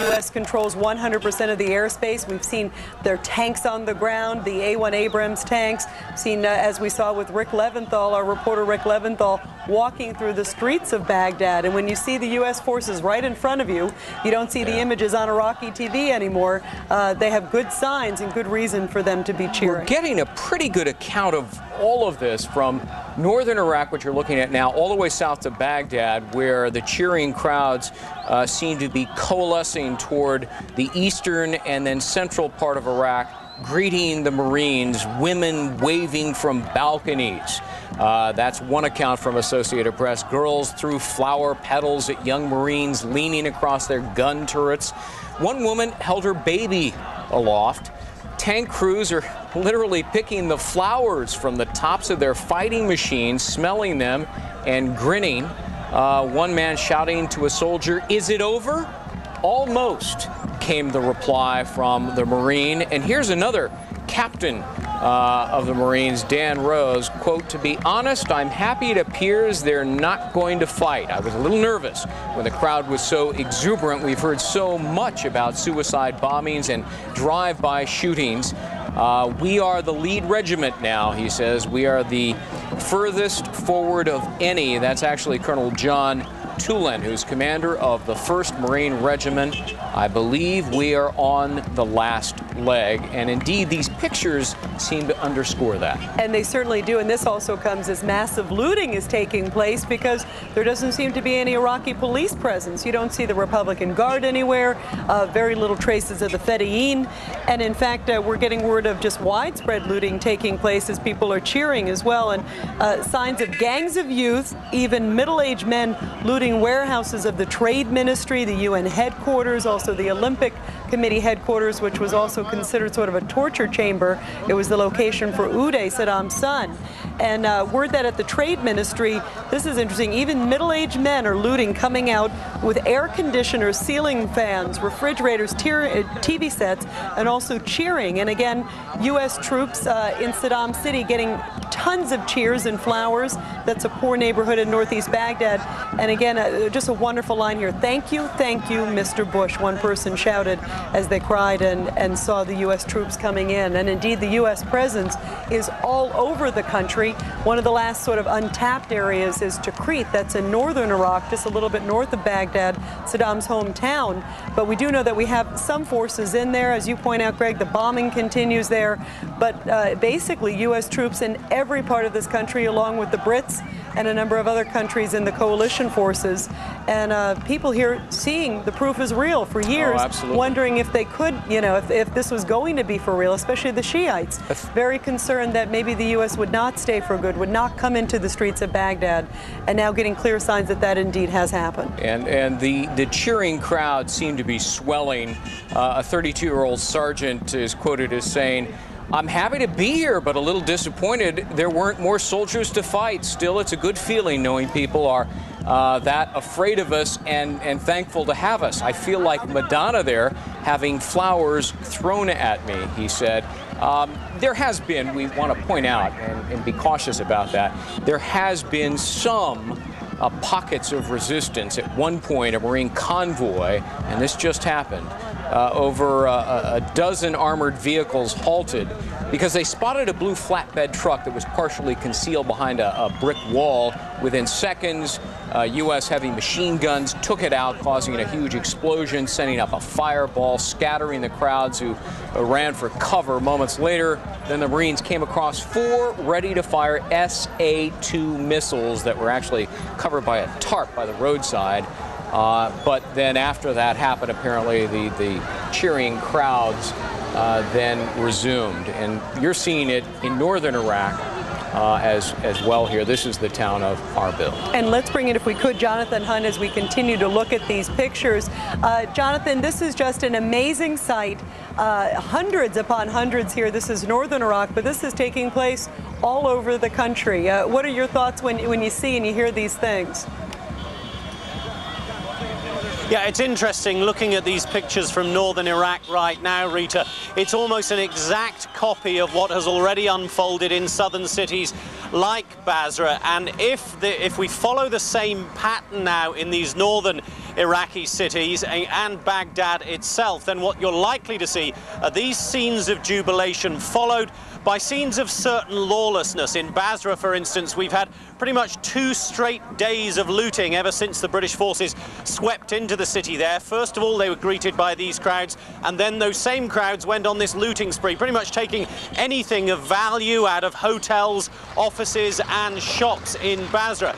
U.S. controls 100% of the airspace. We've seen their tanks on the ground, the A-1 Abrams tanks. Seen, as we saw with Rick Leventhal, our reporter Rick Leventhal, walking through the streets of Baghdad. And when you see the U.S. forces right in front of you, you don't see the images on Iraqi TV anymore. They have good signs and good reason for them to be cheering. We're getting a pretty good account of all of this from northern Iraq, which you're looking at now, all the way south to Baghdad, where the cheering crowds seem to be coalescing toward the eastern and then central part of Iraq, greeting the Marines, women waving from balconies. That's one account from Associated Press. Girls threw flower petals at young Marines leaning across their gun turrets. One woman held her baby aloft. Tank crews are literally picking the flowers from the tops of their fighting machines, smelling them and grinning. One man shouting to a soldier, "Is it over?" "Almost," came the reply from the Marine. And here's another captain of the Marines, Dan Rose, quote, "To be honest, I'm happy it appears they're not going to fight. I was a little nervous when the crowd was so exuberant. We've heard so much about suicide bombings and drive-by shootings. We are the lead regiment now," he says. "We are the furthest forward of any." That's actually Colonel John Tulin, who's commander of the 1st Marine Regiment. "I believe we are on the last leg." And indeed, these pictures seem to underscore that. And they certainly do. And this also comes as massive looting is taking place because there doesn't seem to be any Iraqi police presence. You don't see the Republican Guard anywhere, very little traces of the Fedayeen. And in fact, we're getting word of just widespread looting taking place as people are cheering as well. And signs of gangs of youth, even middle-aged men looting warehouses of the Trade Ministry, the UN headquarters, also the Olympic Committee headquarters, which was also considered sort of a torture chamber. It was the location for Uday, Saddam's son. And word that at the Trade Ministry, this is interesting, even middle-aged men are looting, coming out with air conditioners, ceiling fans, refrigerators, TV sets, and also cheering. And again, U.S. troops in Saddam City getting tons of cheers and flowers. That's a poor neighborhood in northeast Baghdad. And again, just a wonderful line here. Thank you, Mr. Bush," one person shouted as they cried and saw the U.S. troops coming in. And indeed, the U.S. presence is all over the country. One of the last sort of untapped areas is Tikrit. That's in northern Iraq, just a little bit north of Baghdad, Saddam's hometown. But we do know that we have some forces in there. As you point out, Greg, the bombing continues there. But basically, U.S. troops in every part of this country, along with the Brits and a number of other countries in the coalition forces. And people here seeing the proof is real for years, wondering if they could, if this was going to be for real, especially the Shiites. Very concerned that maybe the U.S. would not stay for good, would not come into the streets of Baghdad, and now getting clear signs that that indeed has happened. And the cheering crowd seemed to be swelling. A 32-year-old sergeant is quoted as saying, "I'm happy to be here, but a little disappointed there weren't more soldiers to fight. Still, it's a good feeling knowing people are that afraid of us and thankful to have us. I feel like Madonna there, having flowers thrown at me," he said. There has been, we want to point out and be cautious about that, there has been some pockets of resistance. At one point, a Marine convoy, and this just happened, over a dozen armored vehicles halted because they spotted a blue flatbed truck that was partially concealed behind a brick wall. Within seconds, U.S. heavy machine guns took it out, causing a huge explosion, sending up a fireball, scattering the crowds who ran for cover. Moments later, then the Marines came across 4 ready-to-fire SA-2 missiles that were actually covered by a tarp by the roadside. But then after that happened, apparently the cheering crowds then resumed. And you're seeing it in northern Iraq as well here. This is the town of Arbil. And let's bring in, if we could, Jonathan Hunt, as we continue to look at these pictures. Jonathan, this is just an amazing sight. Hundreds upon hundreds here. This is northern Iraq, but this is taking place all over the country. What are your thoughts when you see and you hear these things? Yeah, it's interesting looking at these pictures from northern Iraq right now, Rita. It's almost an exact copy of what has already unfolded in southern cities like Basra. And if we follow the same pattern now in these northern Iraqi cities and Baghdad itself, then what you're likely to see are these scenes of jubilation followed by scenes of certain lawlessness. In Basra, for instance, we've had pretty much 2 straight days of looting ever since the British forces swept into the city there. First of all, they were greeted by these crowds, and then those same crowds went on this looting spree, pretty much taking anything of value out of hotels, offices and shops in Basra.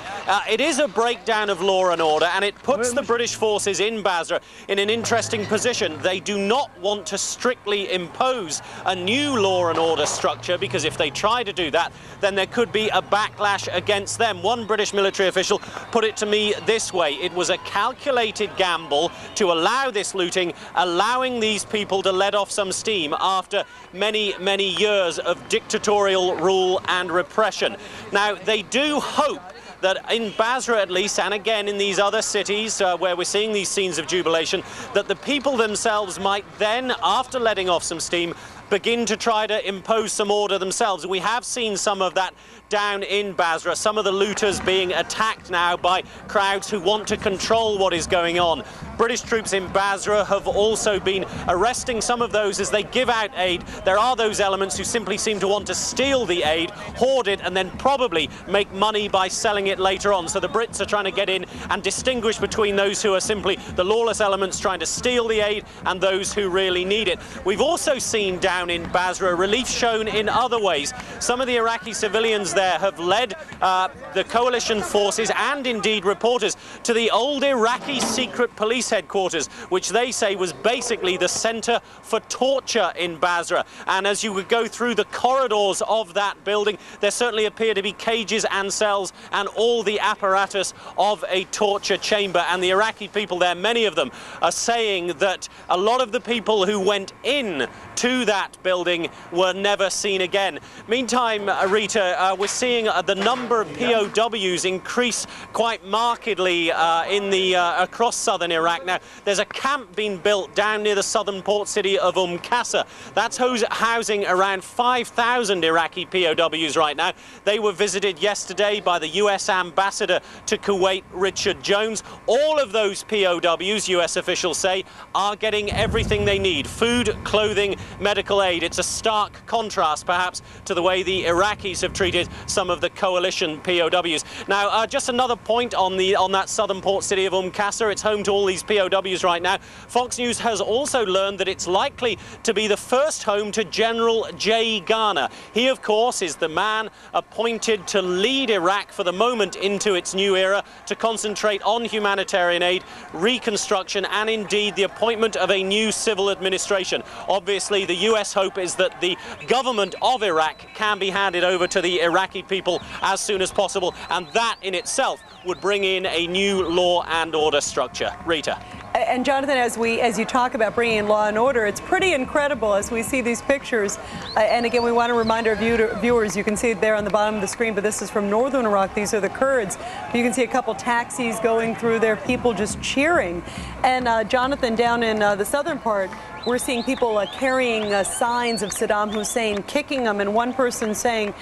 It is a breakdown of law and order, and it puts the British forces in Basra in an interesting position. They do not want to strictly impose a new law and order structure, because if they try to do that, then there could be a backlash against them. One British military official put it to me this way: it was a calculated gamble to allow this looting, allowing these people to let off some steam after many, many years of dictatorial rule and repression. Now, they do hope that in Basra at least, and again in these other cities where we're seeing these scenes of jubilation, that the people themselves might then, after letting off some steam, begin to try to impose some order themselves. We have seen some of that down in Basra, some of the looters being attacked now by crowds who want to control what is going on. British troops in Basra have also been arresting some of those as they give out aid. There are those elements who simply seem to want to steal the aid, hoard it, and then probably make money by selling it later on. So the Brits are trying to get in and distinguish between those who are simply the lawless elements trying to steal the aid and those who really need it. We've also seen down in Basra relief shown in other ways. Some of the Iraqi civilians there have led the coalition forces and indeed reporters to the old Iraqi secret police headquarters, which they say was basically the center for torture in Basra. And as you would go through the corridors of that building, there certainly appear to be cages and cells and all the apparatus of a torture chamber. And the Iraqi people there, many of them, are saying that a lot of the people who went in to that building were never seen again. Meantime, Rita, we're seeing the number of POWs increase quite markedly across southern Iraq. Now, there's a camp being built down near the southern port city of Qasr. That's housing around 5,000 Iraqi POWs right now. They were visited yesterday by the US ambassador to Kuwait, Richard Jones. All of those POWs, US officials say, are getting everything they need: food, clothing, medical aid. It's a stark contrast, perhaps, to the way the Iraqis have treated some of the coalition POWs. Now, just another point on that southern port city of Qasr. It's home to all these POWs right now. Fox News has also learned that it's likely to be the first home to General Jay Garner. He, of course, is the man appointed to lead Iraq for the moment into its new era, to concentrate on humanitarian aid, reconstruction, and indeed the appointment of a new civil administration. Obviously, the US hope is that the government of Iraq can be handed over to the Iraqi people as soon as possible, and that in itself would bring in a new law and order structure. Rita. And Jonathan, as you talk about bringing in law and order, it's pretty incredible as we see these pictures. And again, we want to remind our viewers, you can see it there on the bottom of the screen, but this is from northern Iraq. These are the Kurds. You can see a couple taxis going through there, people just cheering. And Jonathan, down in the southern part, we're seeing people carrying signs of Saddam Hussein, kicking them, and one person saying,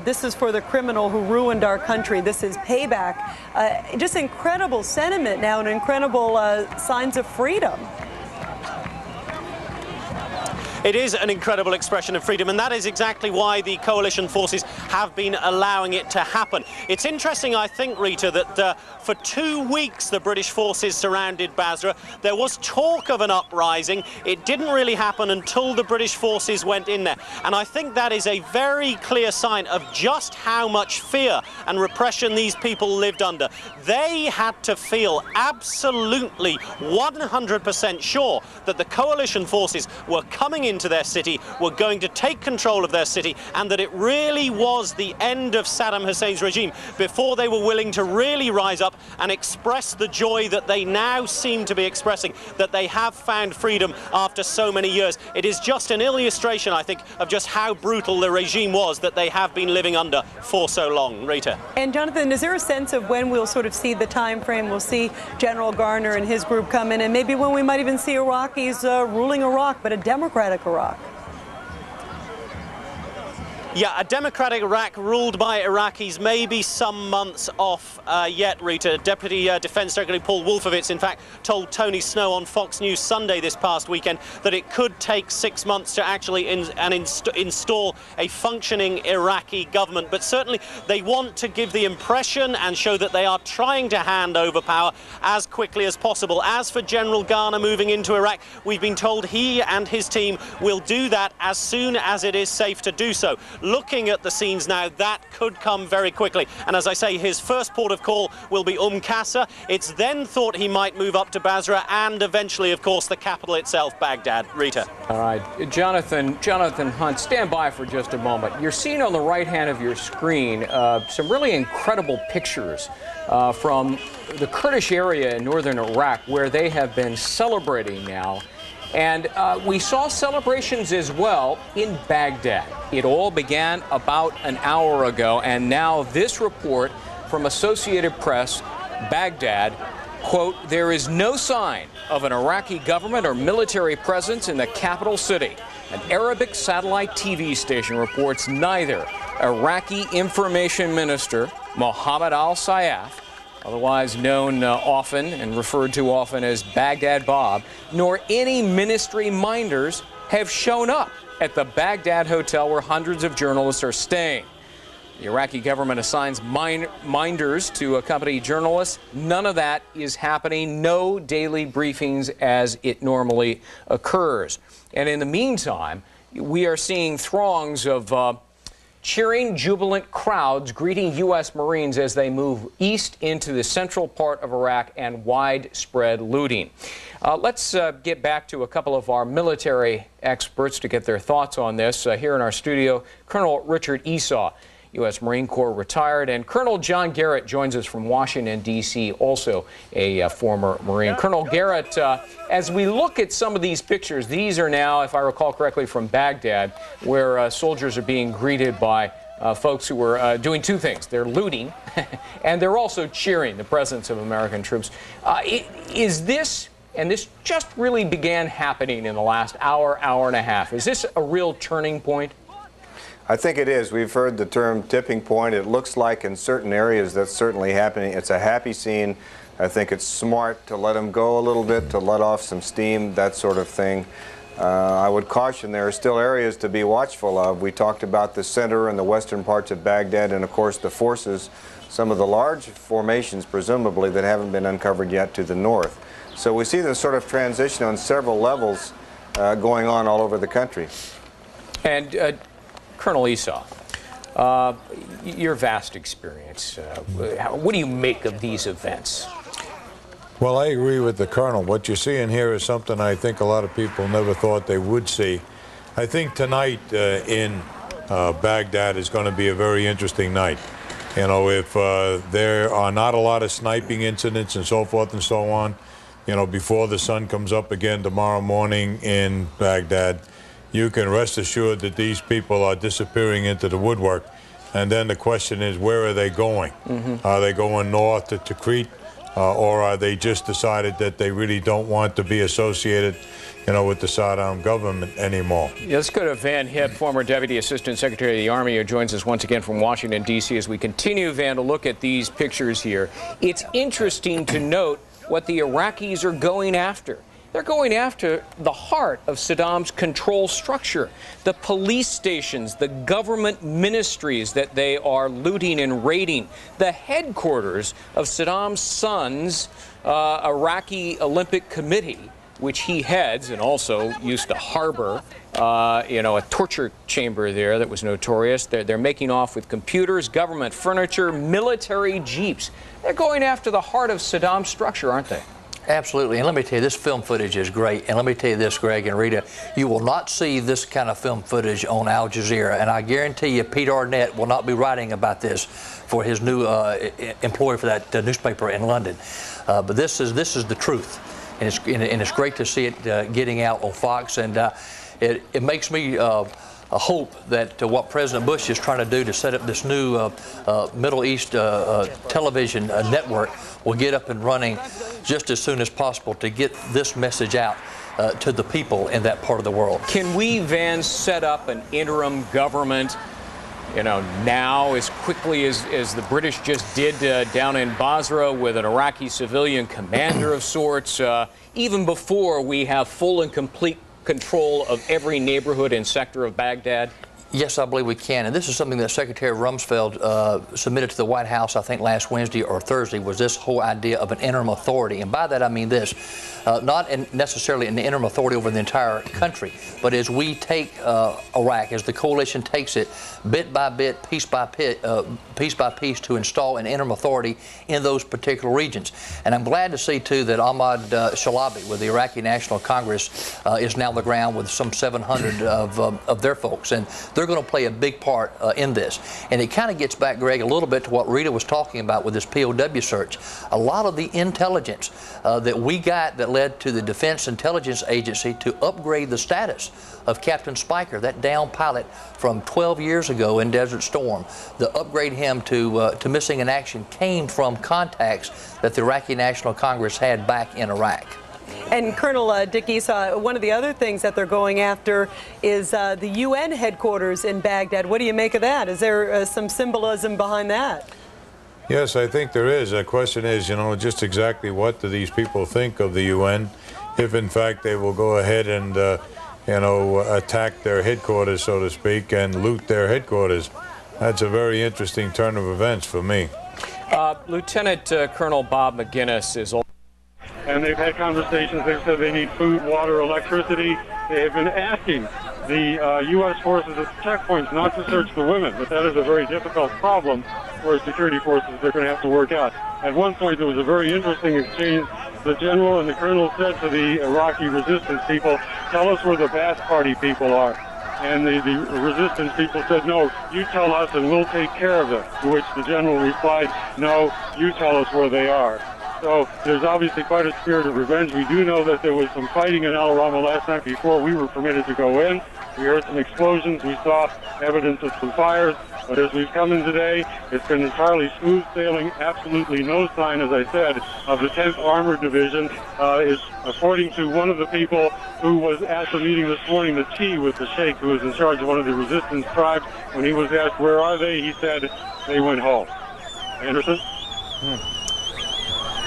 this is for the criminal who ruined our country. This is payback. Just incredible sentiment now and incredible signs of freedom. It is an incredible expression of freedom, and that is exactly why the coalition forces have been allowing it to happen. It's interesting, I think, Rita, that for 2 weeks the British forces surrounded Basra. There was talk of an uprising. It didn't really happen until the British forces went in there. And I think that is a very clear sign of just how much fear and repression these people lived under. They had to feel absolutely 100% sure that the coalition forces were coming into their city, were going to take control of their city, and that it really was the end of Saddam Hussein's regime before they were willing to really rise up and express the joy that they now seem to be expressing, that they have found freedom after so many years. It is just an illustration, I think, of just how brutal the regime was that they have been living under for so long. Rita. And Jonathan, is there a sense of when we'll sort of see the time frame? We'll see General Garner and his group come in, and maybe when we might even see Iraqis ruling Iraq, but a democratic Iraq? Yeah, a democratic Iraq ruled by Iraqis may be some months off yet, Rita. Deputy Defense Secretary Paul Wolfowitz, in fact, told Tony Snow on Fox News Sunday this past weekend that it could take 6 months to actually install a functioning Iraqi government. But certainly they want to give the impression and show that they are trying to hand over power as quickly as possible. As for General Garner moving into Iraq, we've been told he and his team will do that as soon as it is safe to do so. Looking at the scenes now, that could come very quickly. And as I say, his first port of call will be Qasr. It's then thought he might move up to Basra and eventually, of course, the capital itself, Baghdad. Rita. All right, Jonathan Hunt, stand by for just a moment. You're seeing on the right hand of your screen some really incredible pictures from the Kurdish area in northern Iraq, where they have been celebrating now. And we saw celebrations as well in Baghdad. It all began about an hour ago, and now this report from Associated Press, Baghdad, quote, "There is no sign of an Iraqi government or military presence in the capital city." An Arabic satellite TV station reports neither Iraqi Information Minister Mohammed al-Sayaf, otherwise known often and referred to often as Baghdad Bob, nor any ministry minders have shown up at the Baghdad hotel where hundreds of journalists are staying. The Iraqi government assigns minders to accompany journalists. None of that is happening. No daily briefings as it normally occurs. And in the meantime, we are seeing throngs of cheering, jubilant crowds greeting U.S. Marines as they move east into the central part of Iraq and widespread looting. Let's get back to a couple of our military experts to get their thoughts on this. Here in our studio, Colonel Richard Esau, U.S. Marine Corps retired, and Colonel John Garrett joins us from Washington, D.C., also a former Marine. Colonel Garrett, as we look at some of these pictures, these are now, if I recall correctly, from Baghdad, where soldiers are being greeted by folks who are doing two things. They're looting, and they're also cheering the presence of American troops. Is this, and this just really began happening in the last hour, hour and a half, is this a real turning point? I think it is. We've heard the term tipping point. It looks like in certain areas that's certainly happening. It's a happy scene. I think it's smart to let them go a little bit, to let off some steam, that sort of thing. I would caution there are still areas to be watchful of. We talked about the center and the western parts of Baghdad, and of course the forces, some of the large formations presumably that haven't been uncovered yet to the north. So we see this sort of transition on several levels going on all over the country. And Colonel Esau, your vast experience, what do you make of these events? Well, I agree with the Colonel. What you're seeing here is something I think a lot of people never thought they would see. I think tonight in Baghdad is going to be a very interesting night. You know, if there are not a lot of sniping incidents and so forth and so on, you know, before the sun comes up again tomorrow morning in Baghdad, you can rest assured that these people are disappearing into the woodwork. And then the question is, where are they going? Are they going north to Tikrit, or are they just decided that they really don't want to be associated, you know, with the Saddam government anymore? Yeah, let's go to Van Hipp, former Deputy Assistant Secretary of the Army, who joins us once again from Washington, D.C. as we continue, Van, to look at these pictures here. It's interesting to note what the Iraqis are going after. They're going after the heart of Saddam's control structure, the police stations, the government ministries that they are looting and raiding, the headquarters of Saddam's son's Iraqi Olympic Committee, which he heads and also used to harbor, you know, a torture chamber there that was notorious. They're making off with computers, government furniture, military jeeps. They're going after the heart of Saddam's structure, aren't they? Absolutely, and let me tell you, this film footage is great. And let me tell you this, Greg and Rita, you will not see this kind of film footage on Al Jazeera. And I guarantee you, Pete Arnett will not be writing about this for his new employer for that newspaper in London. But this is the truth, and it's great to see it getting out on Fox. And it makes me hope that what President Bush is trying to do to set up this new Middle East television network will get up and running just as soon as possible to get this message out to the people in that part of the world. Can we, Van, set up an interim government now as quickly as the British just did down in Basra with an Iraqi civilian commander of sorts, even before we have full and complete control of every neighborhood and sector of Baghdad? Yes, I believe we can. And this is something that Secretary Rumsfeld submitted to the White House, I think, last Wednesday or Thursday, was this whole idea of an interim authority. And by that, I mean this, not necessarily an interim authority over the entire country, but as we take Iraq, as the coalition takes it, bit by bit, piece by piece, to install an interim authority in those particular regions. And I'm glad to see, too, that Ahmad Shalabi with the Iraqi National Congress is now on the ground with some 700 of their folks. And they're going to play a big part in this. And it kind of gets back, Greg, a little bit to what Rita was talking about with this POW search. A lot of the intelligence that we got that led to the Defense Intelligence Agency to upgrade the status of Captain Spiker, that downed pilot from 12 years ago in Desert Storm, the upgrade him to missing in action came from contacts that the Iraqi National Congress had back in Iraq. And Colonel Dick Issa, one of the other things that they're going after is the UN headquarters in Baghdad. What do you make of that? Is there some symbolism behind that? Yes, I think there is. The question is, just exactly what do these people think of the UN, if in fact they will go ahead and, attack their headquarters, so to speak, and loot their headquarters. That's a very interesting turn of events for me. Lieutenant Colonel Bob McGinnis is also. And they've had conversations. They've said they need food, water, electricity. They have been asking the U.S. forces at the checkpoints not to search the women, but that is a very difficult problem for security forces they're going to have to work out. At one point, there was a very interesting exchange. The general and the colonel said to the Iraqi resistance people, "Tell us where the Ba'ath Party people are." And the resistance people said, "No, you tell us and we'll take care of them." To which the general replied, "No, you tell us where they are." So there's obviously quite a spirit of revenge. We do know that there was some fighting in Al Rama last night before we were permitted to go in. We heard some explosions. We saw evidence of some fires. But as we've come in today, it's been entirely smooth sailing, absolutely no sign, as I said, of the 10th Armored Division. Is, according to one of the people who was at the meeting this morning, the T with the Sheikh, who was in charge of one of the resistance tribes, when he was asked, "Where are they?" he said, "They went home." Anderson?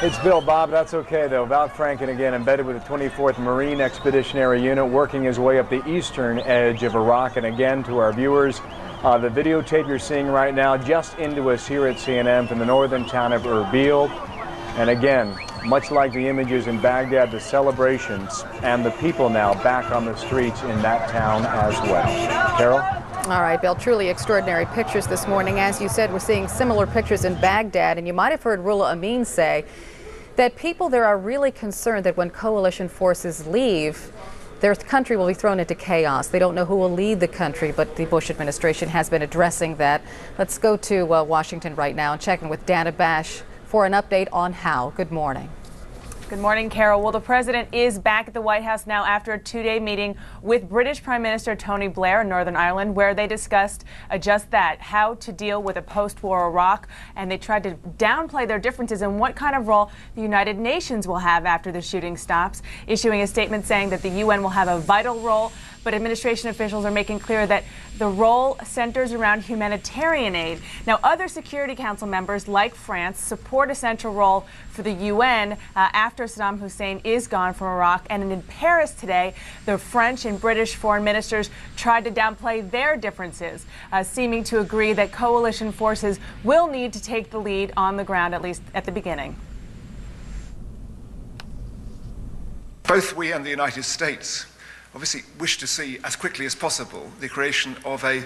It's Bill, Bob. That's okay, though. Val Franken again, embedded with the 24th Marine Expeditionary Unit, working his way up the eastern edge of Iraq. And again, to our viewers, the videotape you're seeing right now just into us here at CNN from the northern town of Erbil. And again, much like the images in Baghdad, the celebrations and the people now back on the streets in that town as well. Carol? All right, Bill, truly extraordinary pictures this morning. As you said, we're seeing similar pictures in Baghdad, and you might have heard Rula Amin say that people there are really concerned that when coalition forces leave, their country will be thrown into chaos. They don't know who will lead the country, but the Bush administration has been addressing that. Let's go to Washington right now and check in with Dana Bash for an update on how. Good morning. Good morning, Carol. Well, the president is back at the White House now after a two-day meeting with British Prime Minister Tony Blair in Northern Ireland, where they discussed just that, how to deal with a post-war Iraq, and they tried to downplay their differences and what kind of role the United Nations will have after the shooting stops, issuing a statement saying that the UN will have a vital role, but administration officials are making clear that the role centers around humanitarian aid. Now, other Security Council members, like France, support a central role for the UN after Saddam Hussein is gone from Iraq. And in Paris today, the French and British foreign ministers tried to downplay their differences, seeming to agree that coalition forces will need to take the lead on the ground, at least at the beginning. Both we and the United States obviously wish to see as quickly as possible the creation of a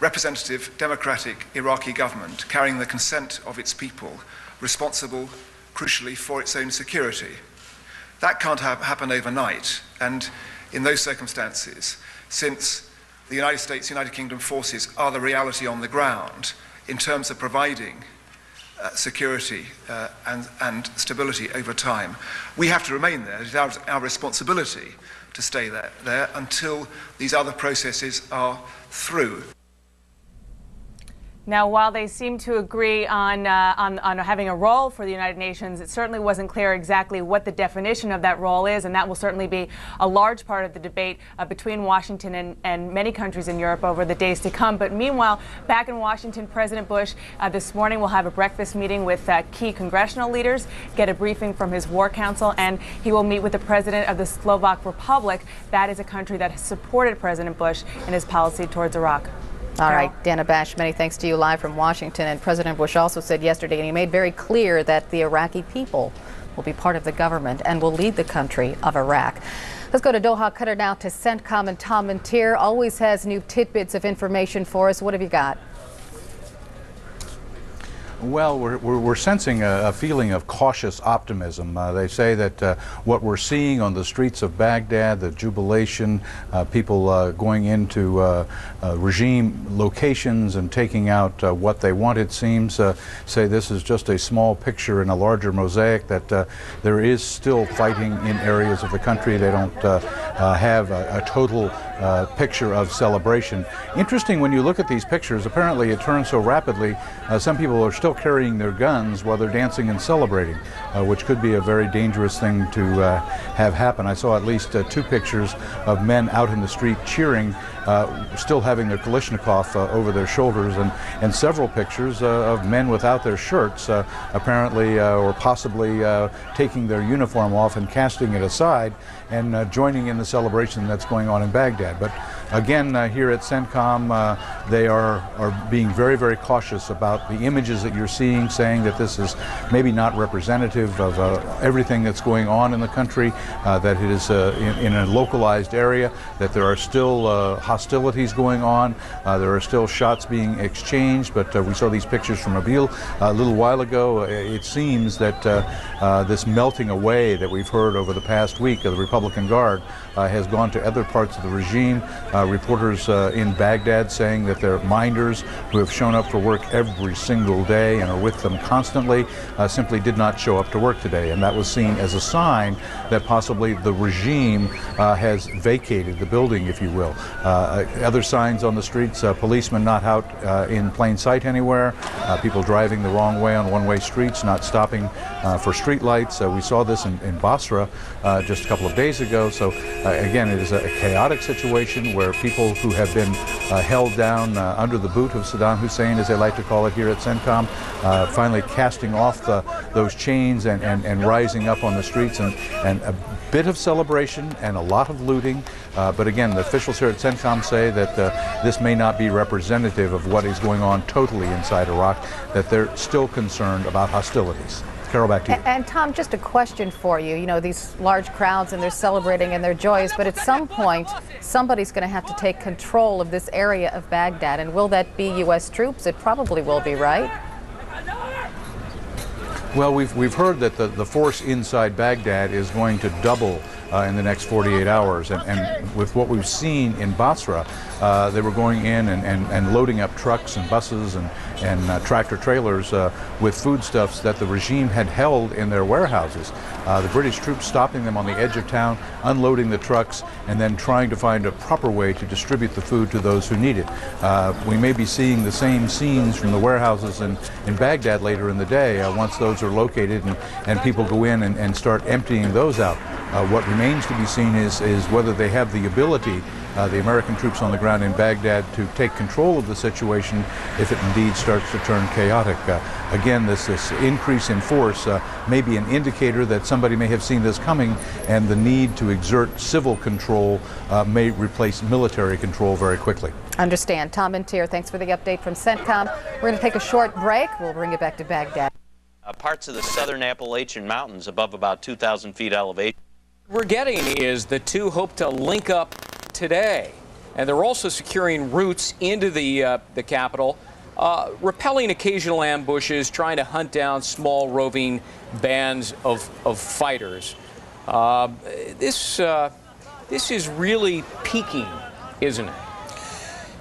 representative democratic Iraqi government carrying the consent of its people, responsible crucially for its own security. That can't happen overnight, and in those circumstances, since the United States, United Kingdom forces are the reality on the ground in terms of providing security and stability over time, we have to remain there. It is our responsibility to stay there until these other processes are through. Now, while they seem to agree on having a role for the United Nations, it certainly wasn't clear exactly what the definition of that role is, and that will certainly be a large part of the debate between Washington and many countries in Europe over the days to come. But meanwhile, back in Washington, President Bush this morning will have a breakfast meeting with key congressional leaders, get a briefing from his War Council, and he will meet with the president of the Slovak Republic. That is a country that has supported President Bush in his policy towards Iraq. All right, Dana Bash, many thanks to you live from Washington. And President Bush also said yesterday, and he made very clear, that the Iraqi people will be part of the government and will lead the country of Iraq. Let's go to Doha Qatar now to CENTCOM, and Tom Mantier always has new tidbits of information for us. What have you got? Well, we're sensing a feeling of cautious optimism. They say that what we're seeing on the streets of Baghdad, the jubilation, people going into regime locations and taking out what they want, it seems, say this is just a small picture in a larger mosaic, that there is still fighting in areas of the country. They don't have a total picture of celebration. Interesting, when you look at these pictures, apparently it turns so rapidly, some people are still carrying their guns while they're dancing and celebrating, which could be a very dangerous thing to have happen. I saw at least 2 pictures of men out in the street cheering, still having their Kalashnikov over their shoulders, and several pictures of men without their shirts, apparently or possibly taking their uniform off and casting it aside and joining in the celebration that's going on in Baghdad. But again, here at CENTCOM, they are being very, very cautious about the images that you're seeing, saying that this is maybe not representative of everything that's going on in the country, that it is in a localized area, that there are still hostilities going on, there are still shots being exchanged, but we saw these pictures from Erbil a little while ago. It seems that this melting away that we've heard over the past week of the Republican Guard has gone to other parts of the regime. Reporters in Baghdad saying that their minders, who have shown up for work every single day and are with them constantly, simply did not show up to work today, and that was seen as a sign that possibly the regime has vacated the building, if you will. Other signs on the streets, policemen not out in plain sight anywhere, people driving the wrong way on one-way streets, not stopping for street lights. We saw this in Basra just a couple of days ago. So again, it is a chaotic situation where people who have been held down under the boot of Saddam Hussein, as they like to call it here at CENTCOM, finally casting off those chains and rising up on the streets, and a bit of celebration and a lot of looting. But again, the officials here at CENTCOM say that this may not be representative of what is going on totally inside Iraq, that they're still concerned about hostilities. Carol, back to you. And Tom, just a question for you. You know, these large crowds, and they're celebrating and they're joyous, but at some point, somebody's going to have to take control of this area of Baghdad. And will that be U.S. troops? It probably will be, right? Well, we've heard that the force inside Baghdad is going to double in the next 48 hours. And with what we've seen in Basra, they were going in and loading up trucks and buses and tractor trailers with foodstuffs that the regime had held in their warehouses. The British troops stopping them on the edge of town, unloading the trucks, and then trying to find a proper way to distribute the food to those who need it. We may be seeing the same scenes from the warehouses in Baghdad later in the day once those are located and people go in and start emptying those out. What remains to be seen is whether they have the ability, the American troops on the ground in Baghdad, to take control of the situation if it indeed starts to turn chaotic. Again, this increase in force may be an indicator that somebody may have seen this coming, and the need to exert civil control may replace military control very quickly. Understand. Tom Mantier, thanks for the update from CENTCOM. We're going to take a short break. We'll bring it back to Baghdad. Parts of the southern Appalachian Mountains above about 2,000 feet elevation. We're getting is the two hope to link up today, and they're also securing routes into the capital, repelling occasional ambushes, trying to hunt down small roving bands of fighters. This is really peaking, isn't it?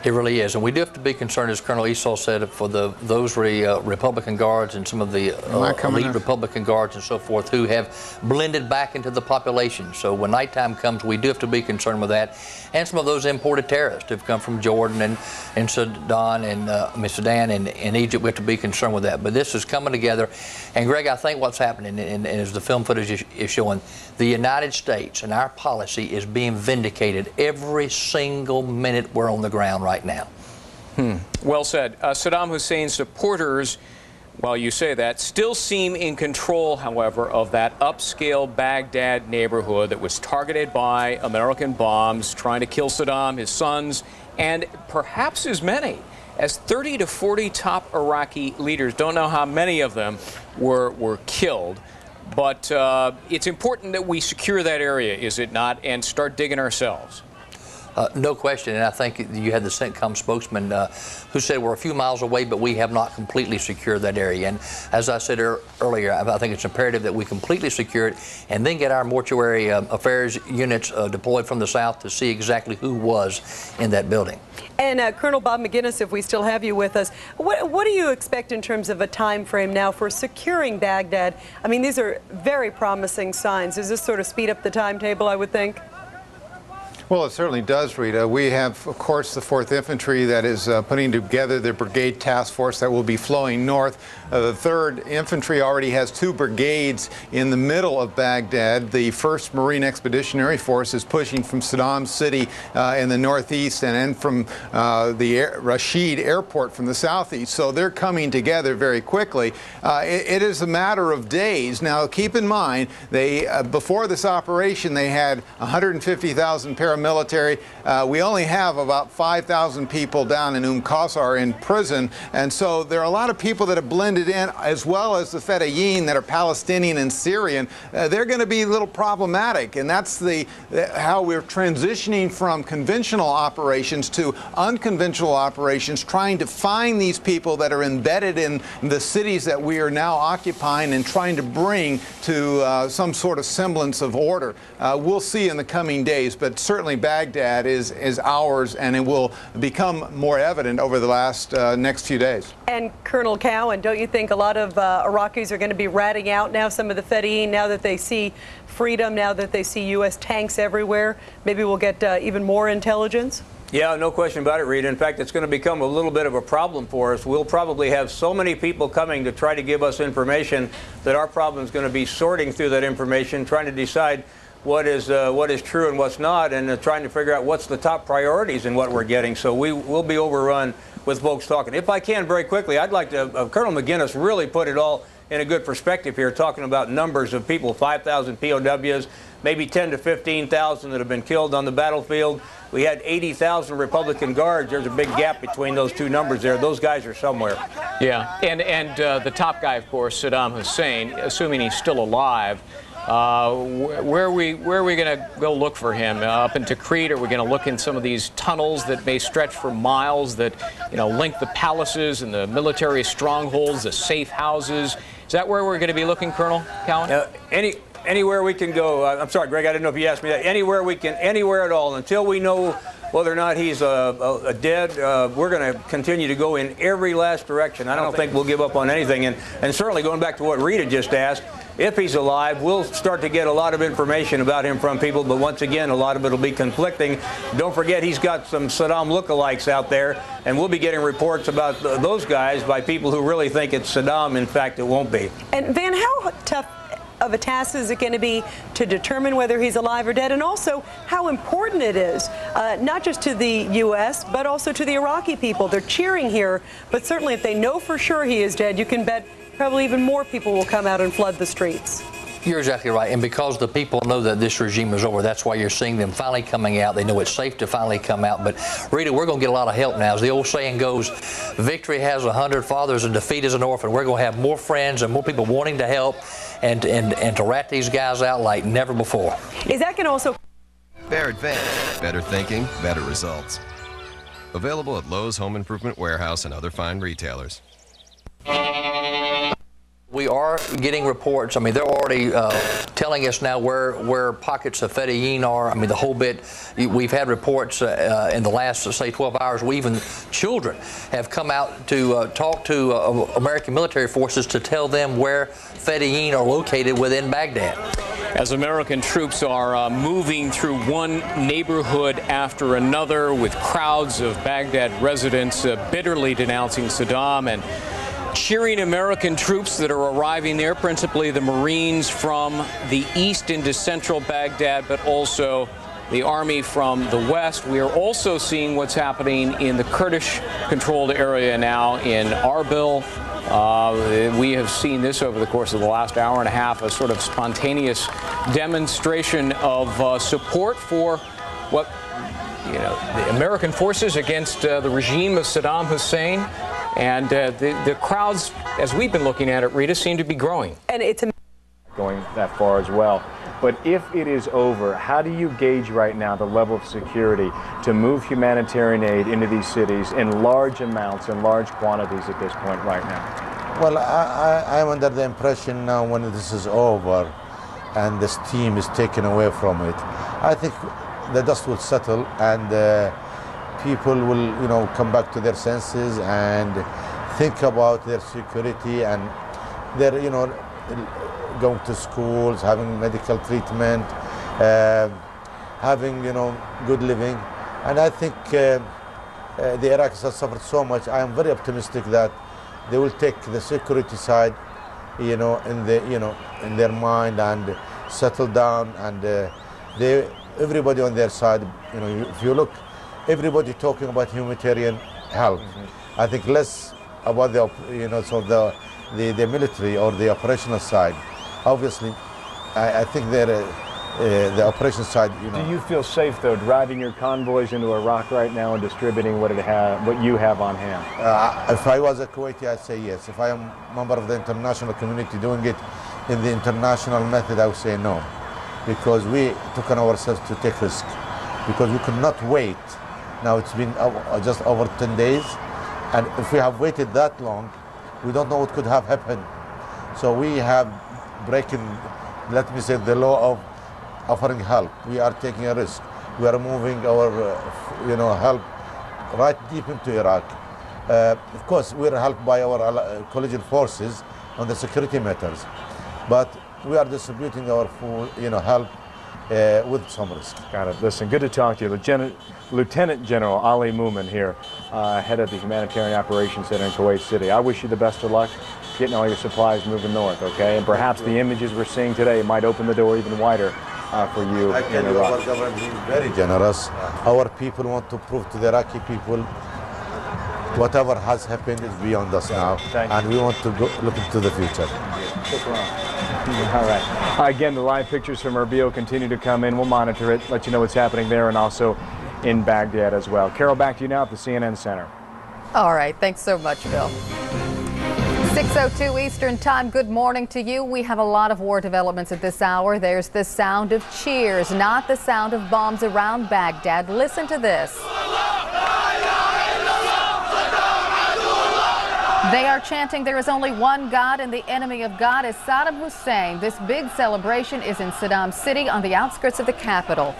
It really is, and we do have to be concerned, as Colonel Esau said, for those Republican guards and some of the elite Republican guards and so forth who have blended back into the population. So when nighttime comes, we do have to be concerned with that, and some of those imported terrorists who've come from Jordan and Sudan and Egypt. We have to be concerned with that. But this is coming together, and Greg, I think what's happening, and as the film footage is showing, the United States and our policy is being vindicated every single minute we're on the ground right now. Well said. Saddam Hussein's supporters, while you say that, still seem in control, however, of that upscale Baghdad neighborhood that was targeted by American bombs, trying to kill Saddam, his sons, and perhaps as many as 30 to 40 top Iraqi leaders. Don't know how many of them were killed. But it's important that we secure that area, is it not, and start digging ourselves? No question, and I think you had the CENTCOM spokesman who said we're a few miles away, but we have not completely secured that area. And as I said earlier, I think it's imperative that we completely secure it and then get our mortuary affairs units deployed from the south to see exactly who was in that building. And Colonel Bob Maginnis, if we still have you with us, what do you expect in terms of a time frame now for securing Baghdad? I mean, these are very promising signs. Does this sort of speed up the timetable, I would think? Well, it certainly does, Rita. We have, of course, the 4th Infantry that is putting together the brigade task force that will be flowing north. The 3rd Infantry already has 2 brigades in the middle of Baghdad. The 1st Marine Expeditionary Force is pushing from Saddam City in the northeast and then from the Rashid Airport from the southeast. So they're coming together very quickly. It is a matter of days. Now, keep in mind, they before this operation, they had 150,000 paramilitary. We only have about 5,000 people down in Qasr in prison, and so there are a lot of people that have blended in, as well as the Fedayeen that are Palestinian and Syrian. They're going to be a little problematic, and that's how we're transitioning from conventional operations to unconventional operations, trying to find these people that are embedded in the cities that we are now occupying and trying to bring to some sort of semblance of order. We'll see in the coming days, but certainly Baghdad is ours, and it will become more evident over the next few days. And Colonel Cowan, don't you think a lot of Iraqis are going to be ratting out now some of the Fedayeen, now that they see freedom, now that they see U.S. tanks everywhere? Maybe we'll get even more intelligence? Yeah, no question about it, Rita. In fact, it's going to become a little bit of a problem for us. We'll probably have so many people coming to try to give us information that our problem is going to be sorting through that information, trying to decide what is true and what's not, and trying to figure out what's the top priorities in what we're getting. So we will be overrun with folks talking. If I can, very quickly, I'd like to, Colonel Maginnis really put it all in a good perspective here, talking about numbers of people, 5,000 POWs, maybe 10 to 15,000 that have been killed on the battlefield. We had 80,000 Republican guards. There's a big gap between those two numbers there. Those guys are somewhere. Yeah, and the top guy, of course, Saddam Hussein, assuming he's still alive, where are we going to go look for him? Up into Crete? Are we going to look in some of these tunnels that may stretch for miles that, link the palaces and the military strongholds, the safe houses? Is that where we're going to be looking, Colonel Cowan? Anywhere we can go. I'm sorry, Greg, I didn't know if you asked me that. Anywhere we can, anywhere at all, until we know whether or not he's dead, we're going to continue to go in every last direction. I don't think we'll give up on anything. And certainly going back to what Rita just asked, if he's alive, we'll start to get a lot of information about him from people, but once again, a lot of it will be conflicting. Don't forget, he's got some Saddam lookalikes out there, and we'll be getting reports about those guys by people who really think it's Saddam. In fact, it won't be. And Van, how tough of a task is it going to be to determine whether he's alive or dead, and also how important it is, not just to the U.S., but also to the Iraqi people? They're cheering here, but certainly if they know for sure he is dead, you can bet probably even more people will come out and flood the streets. You're exactly right, and because the people know that this regime is over, that's why you're seeing them finally coming out. They know it's safe to finally come out. But Rita, we're going to get a lot of help now. As the old saying goes, victory has 100 fathers and defeat is an orphan. We're going to have more friends and more people wanting to help and to rat these guys out like never before. Is that going to also... Fair advantage, better thinking, better results. Available at Lowe's Home Improvement Warehouse and other fine retailers. We are getting reports. I mean, they're already telling us now where pockets of Fedayeen are. I mean, the whole bit. We've had reports in the last, say, 12 hours. Even children have come out to talk to American military forces to tell them where Fedayeen are located within Baghdad. As American troops are moving through one neighborhood after another with crowds of Baghdad residents bitterly denouncing Saddam and cheering American troops that are arriving there, principally the Marines from the east into central Baghdad, but also the army from the west. We are also seeing what's happening in the Kurdish-controlled area now in Arbil. We have seen this over the course of the last hour and a half, a sort of spontaneous demonstration of support for what, the American forces against the regime of Saddam Hussein. And the crowds, as we've been looking at it, Rita, seem to be growing. And it's going that far as well. But if it is over, how do you gauge right now the level of security to move humanitarian aid into these cities in large amounts and large quantities at this point right now? Well, I'm under the impression now when this is over and the steam is taken away from it, I think the dust will settle and people will, come back to their senses and think about their security and their, going to schools, having medical treatment, having, good living. And I think the Iraqis have suffered so much. I am very optimistic that they will take the security side, in their mind and settle down. And everybody on their side, if you look, everybody talking about humanitarian help. I think less about the military or the operational side. Obviously, I think the operation side. Do you feel safe though driving your convoys into Iraq right now and distributing what you have on hand? If I was a Kuwaiti, I'd say yes. If I am a member of the international community doing it in the international method, I would say no, because we took on ourselves to take risk, because we could not wait. Now it's been just over 10 days, and if we have waited that long, we don't know what could have happened. So we have breaking, let me say, the law of offering help. We are taking a risk. We are moving our, help right deep into Iraq. Of course, we are helped by our coalition forces on the security matters, but we are distributing our full, help with some risk. Got it. Listen, good to talk to you. Lieutenant General Ali Moomin here, head of the Humanitarian Operations Center in Kuwait City. I wish you the best of luck getting all your supplies moving north, okay? And perhaps the images we're seeing today might open the door even wider for you I tell you, our government is very generous. Our people want to prove to the Iraqi people whatever has happened is beyond us now, and we want to look into the future. All right. Again, the live pictures from Erbil continue to come in. We'll monitor it, let you know what's happening there and also in Baghdad as well. Carol, back to you now at the CNN Center. All right. Thanks so much, Bill. 6:02 Eastern Time. Good morning to you. We have a lot of war developments at this hour. There's the sound of cheers, not the sound of bombs around Baghdad. Listen to this. They are chanting, "There is only one God, and the enemy of God is Saddam Hussein." This big celebration is in Saddam City on the outskirts of the capital.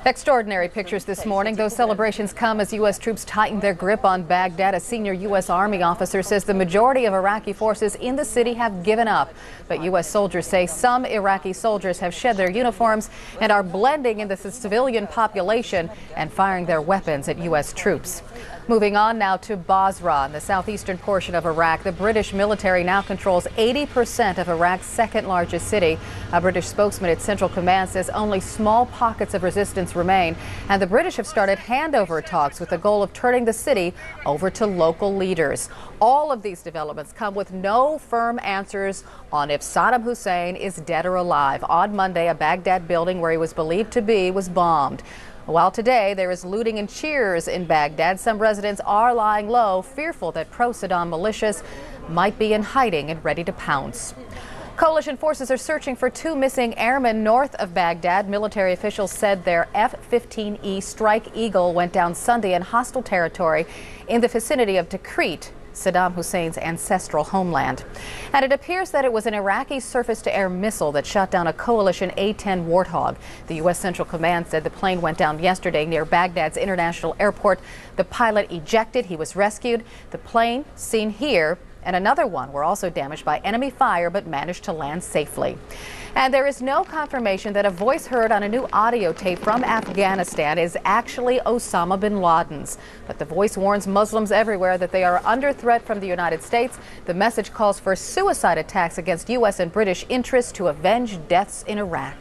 Extraordinary pictures this morning. Those celebrations come as U.S. troops tighten their grip on Baghdad. A senior U.S. Army officer says the majority of Iraqi forces in the city have given up. But U.S. soldiers say some Iraqi soldiers have shed their uniforms and are blending into the civilian population and firing their weapons at U.S. troops. Moving on now to Basra in the southeastern portion of Iraq. The British military now controls 80% of Iraq's second largest city. A British spokesman at Central Command says only small pockets of resistance remain, and the British have started handover talks with the goal of turning the city over to local leaders. All of these developments come with no firm answers on if Saddam Hussein is dead or alive. On Monday, a Baghdad building where he was believed to be was bombed. While today there is looting and cheers in Baghdad, some residents are lying low, fearful that pro-Saddam militias might be in hiding and ready to pounce. Coalition forces are searching for 2 missing airmen north of Baghdad. Military officials said their F-15E Strike Eagle went down Sunday in hostile territory in the vicinity of Tikrit, Saddam Hussein's ancestral homeland. And it appears that it was an Iraqi surface-to-air missile that shot down a coalition A-10 Warthog. The U.S. Central Command said the plane went down yesterday near Baghdad's international airport. The pilot ejected. He was rescued. The plane, seen here, and another one were also damaged by enemy fire but managed to land safely. And there is no confirmation that a voice heard on a new audio tape from Afghanistan is actually Osama bin Laden's. But the voice warns Muslims everywhere that they are under threat from the United States. The message calls for suicide attacks against U.S. and British interests to avenge deaths in Iraq.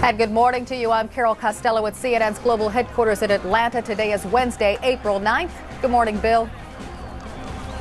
And good morning to you. I'm Carol Costello at CNN's global headquarters in Atlanta. Today is Wednesday, April 9th. Good morning, Bill.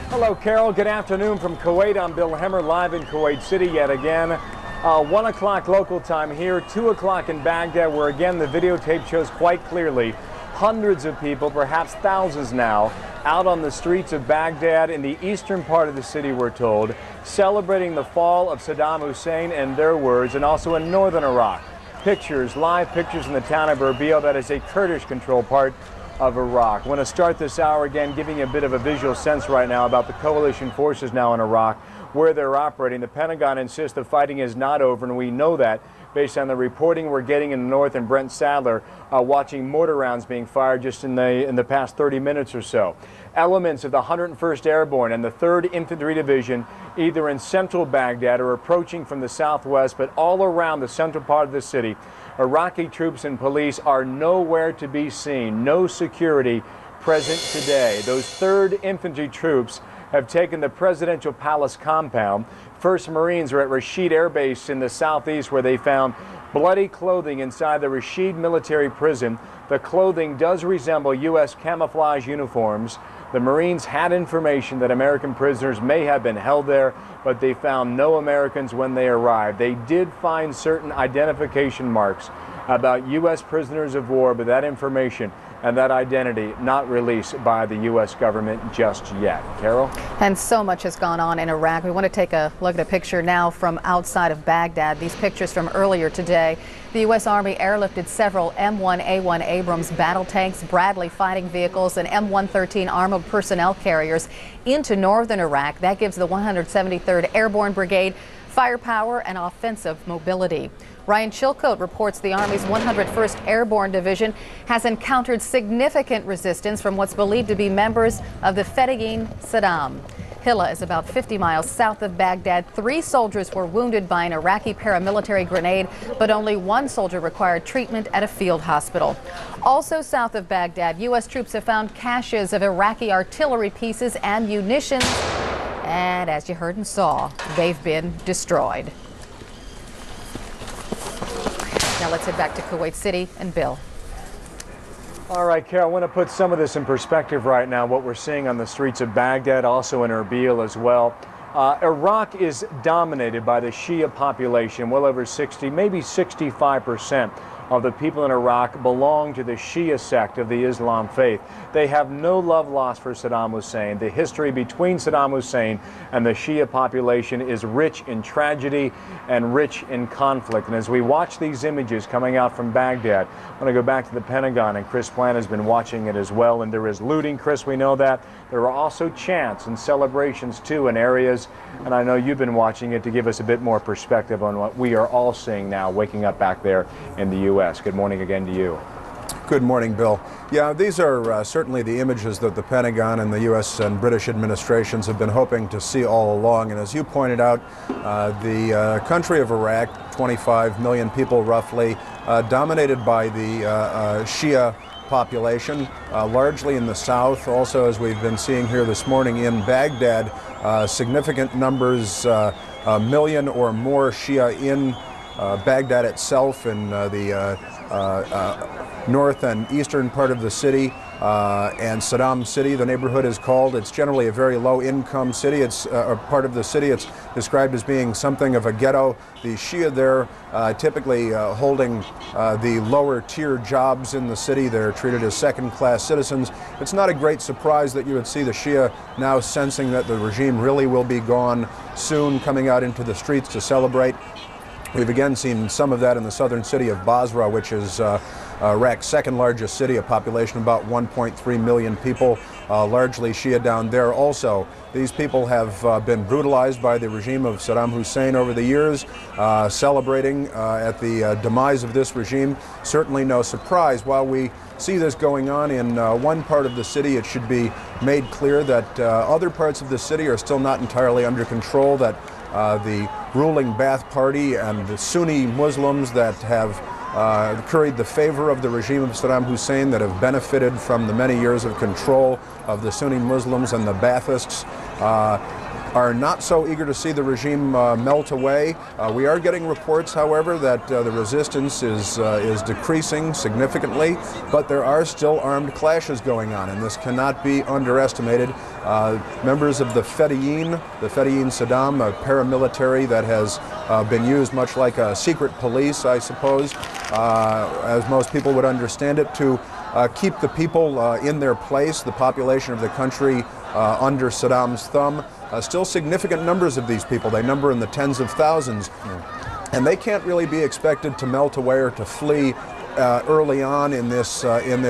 Hello, Carol. Good afternoon from Kuwait. I'm Bill Hemmer, live in Kuwait City yet again. 1 o'clock local time here, 2 o'clock in Baghdad, where again the videotape shows quite clearly hundreds of people, perhaps thousands now, out on the streets of Baghdad in the eastern part of the city, we're told, celebrating the fall of Saddam Hussein in their words, and also in northern Iraq. Pictures, live pictures in the town of Erbil, that is a Kurdish-controlled part of Iraq. I want to start this hour again giving you a bit of a visual sense right now about the coalition forces now in Iraq, where they're operating. The Pentagon insists the fighting is not over, and we know that based on the reporting we're getting in the north, and Brent Sadler watching mortar rounds being fired just in the past 30 minutes or so. Elements of the 101st Airborne and the 3rd Infantry Division, either in central Baghdad or approaching from the southwest, but all around the central part of the city. Iraqi troops and police are nowhere to be seen. No security present today. Those 3rd Infantry troops have taken the presidential palace compound. 1st Marines are at Rashid Air Base in the southeast, where they found bloody clothing inside the Rashid military prison. The clothing does resemble U.S. camouflage uniforms. The Marines had information that American prisoners may have been held there, but they found no Americans when they arrived. They did find certain identification marks about U.S. prisoners of war, but that information and that identity not released by the U.S. government just yet. Carol? And so much has gone on in Iraq. We want to take a look at a picture now from outside of Baghdad. These pictures from earlier today. The U.S. Army airlifted several M1A1 Abrams battle tanks, Bradley fighting vehicles, and M113 armored personnel carriers into northern Iraq. That gives the 173rd Airborne Brigade firepower and offensive mobility. Ryan Chilcote reports the Army's 101st Airborne Division has encountered significant resistance from what's believed to be members of the Fedayeen Saddam. Hilla is about 50 miles south of Baghdad. 3 soldiers were wounded by an Iraqi paramilitary grenade, but only 1 soldier required treatment at a field hospital. Also south of Baghdad, U.S. troops have found caches of Iraqi artillery pieces and munitions. And as you heard and saw, they've been destroyed. Now let's head back to Kuwait City and Bill. All right, Carol, I want to put some of this in perspective right now, what we're seeing on the streets of Baghdad, also in Erbil as well. Iraq is dominated by the Shia population. Well over 60, maybe 65% of the people in Iraq belong to the Shia sect of the Islam faith. They have no love lost for Saddam Hussein. The history between Saddam Hussein and the Shia population is rich in tragedy and rich in conflict. And as we watch these images coming out from Baghdad, I want to go back to the Pentagon, and Chris Plant has been watching it as well. And there is looting, Chris, we know that. There are also chants and celebrations too in areas, and I know you've been watching it to give us a bit more perspective on what we are all seeing now waking up back there in the U.S. Good morning again to you. Good morning, Bill. Yeah, these are certainly the images that the Pentagon and the U.S. and British administrations have been hoping to see all along. And as you pointed out, the country of Iraq, 25 million people roughly, dominated by the Shia population, largely in the south. Also, as we've been seeing here this morning in Baghdad, significant numbers, a million or more Shia in Baghdad itself, in the north and eastern part of the city. and Saddam City, the neighborhood is called. It's generally a very low-income city. It's a part of the city. It's described as being something of a ghetto. The Shia there typically holding the lower-tier jobs in the city. They're treated as second-class citizens. It's not a great surprise that you would see the Shia now sensing that the regime really will be gone soon, coming out into the streets to celebrate. We've again seen some of that in the southern city of Basra, which is Iraq's second largest city, a population of about 1.3 million people, largely Shia down there also. These people have been brutalized by the regime of Saddam Hussein over the years, celebrating at the demise of this regime. Certainly no surprise. While we see this going on in one part of the city, it should be made clear that other parts of the city are still not entirely under control, that the ruling Ba'ath Party and the Sunni Muslims that have curried the favor of the regime of Saddam Hussein, that have benefited from the many years of control of the Sunni Muslims and the Baathists, are not so eager to see the regime melt away. We are getting reports, however, that the resistance is decreasing significantly, but there are still armed clashes going on, and this cannot be underestimated. Members of the Fedayeen Saddam, a paramilitary that has been used much like a secret police, I suppose, as most people would understand it, to keep the people in their place, the population of the country under Saddam's thumb. Still significant numbers of these people. They number in the tens of thousands. And they can't really be expected to melt away or to flee early on in this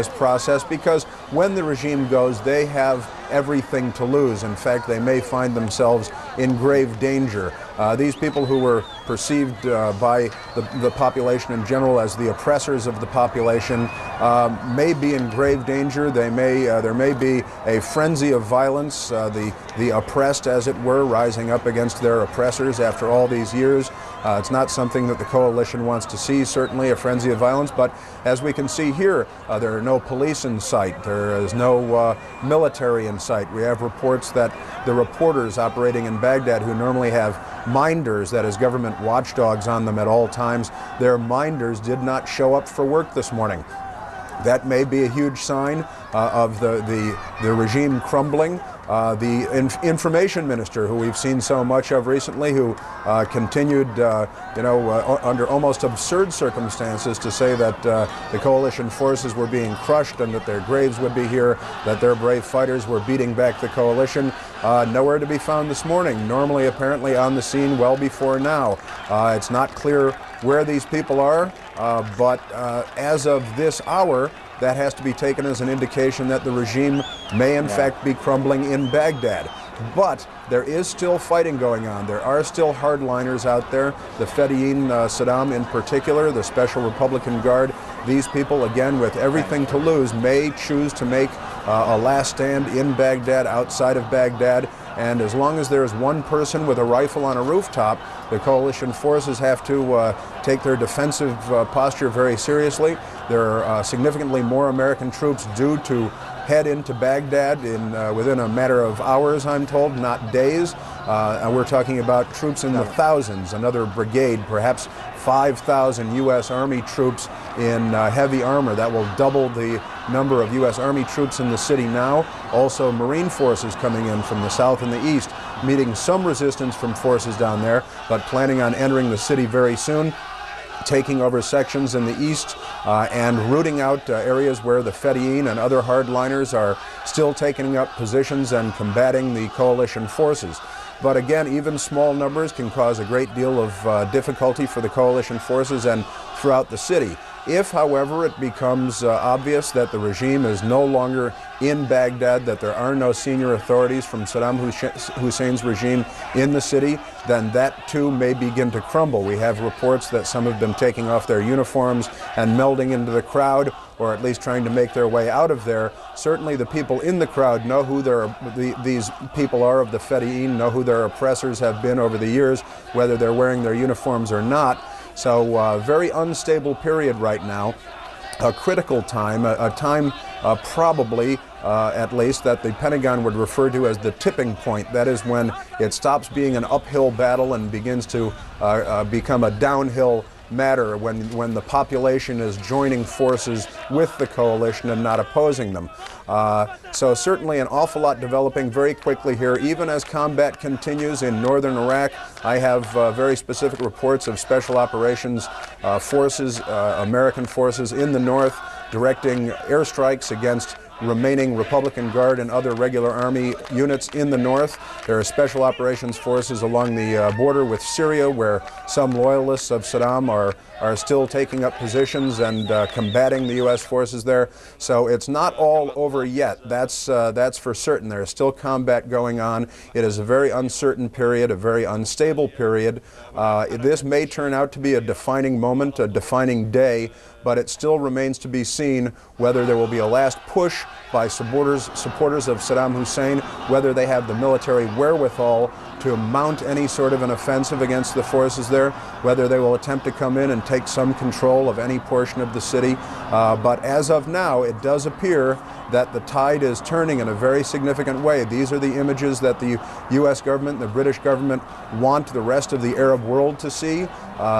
process, because when the regime goes, they have everything to lose. In fact, they may find themselves in grave danger. These people who were perceived by the population in general as the oppressors of the population may be in grave danger. There may be a frenzy of violence, the oppressed, as it were, rising up against their oppressors after all these years. It's not something that the coalition wants to see, certainly a frenzy of violence, but as we can see here, there are no police in sight. There is no military in sight. We have reports that the reporters operating in Baghdad, who normally have minders, that is government watchdogs on them at all times, their minders did not show up for work this morning. That may be a huge sign of the regime crumbling. The information minister, who we've seen so much of recently, who continued, under almost absurd circumstances to say that the coalition forces were being crushed and that their graves would be here, that their brave fighters were beating back the coalition, nowhere to be found this morning. Normally, apparently, on the scene well before now. It's not clear where these people are, but as of this hour, that has to be taken as an indication that the regime may in fact be crumbling in Baghdad. But there is still fighting going on. There are still hardliners out there, the Fedayeen Saddam in particular, the Special Republican Guard. These people, again, with everything to lose, may choose to make a last stand in Baghdad, outside of Baghdad. And as long as there's one person with a rifle on a rooftop, the coalition forces have to take their defensive posture very seriously. There are significantly more American troops due to head into Baghdad within a matter of hours, I'm told, not days. And we're talking about troops in the thousands, another brigade, perhaps 5,000 U.S. Army troops in heavy armor. That will double the number of U.S. Army troops in the city now. Also, Marine forces coming in from the south and the east, meeting some resistance from forces down there, but planning on entering the city very soon, taking over sections in the east and rooting out areas where the Fedayeen and other hardliners are still taking up positions and combating the coalition forces. But again, even small numbers can cause a great deal of difficulty for the coalition forces and throughout the city. If, however, it becomes obvious that the regime is no longer in Baghdad, that there are no senior authorities from Saddam Hussein's regime in the city, then that too may begin to crumble. We have reports that some have been taking off their uniforms and melding into the crowd, or at least trying to make their way out of there. Certainly the people in the crowd know who these people are of the Fedayeen, know who their oppressors have been over the years, whether they're wearing their uniforms or not. So very unstable period right now, a critical time, a time probably, at least, that the Pentagon would refer to as the tipping point. That is when it stops being an uphill battle and begins to become a downhill matter when the population is joining forces with the coalition and not opposing them. So certainly an awful lot developing very quickly here, even as combat continues in northern Iraq. I have very specific reports of special operations forces, American forces in the north, directing airstrikes against remaining Republican Guard and other regular Army units in the north. There are special operations forces along the border with Syria, where some loyalists of Saddam are still taking up positions and combating the U.S. forces there. So it's not all over yet. That's for certain. There is still combat going on. It is a very uncertain period, a very unstable period. This may turn out to be a defining moment, a defining day, but it still remains to be seen whether there will be a last push by supporters of Saddam Hussein, whether they have the military wherewithal to mount any sort of an offensive against the forces there, whether they will attempt to come in and take some control of any portion of the city. But as of now, it does appear that the tide is turning in a very significant way. These are the images that the U.S. government, the British government want the rest of the Arab world to see.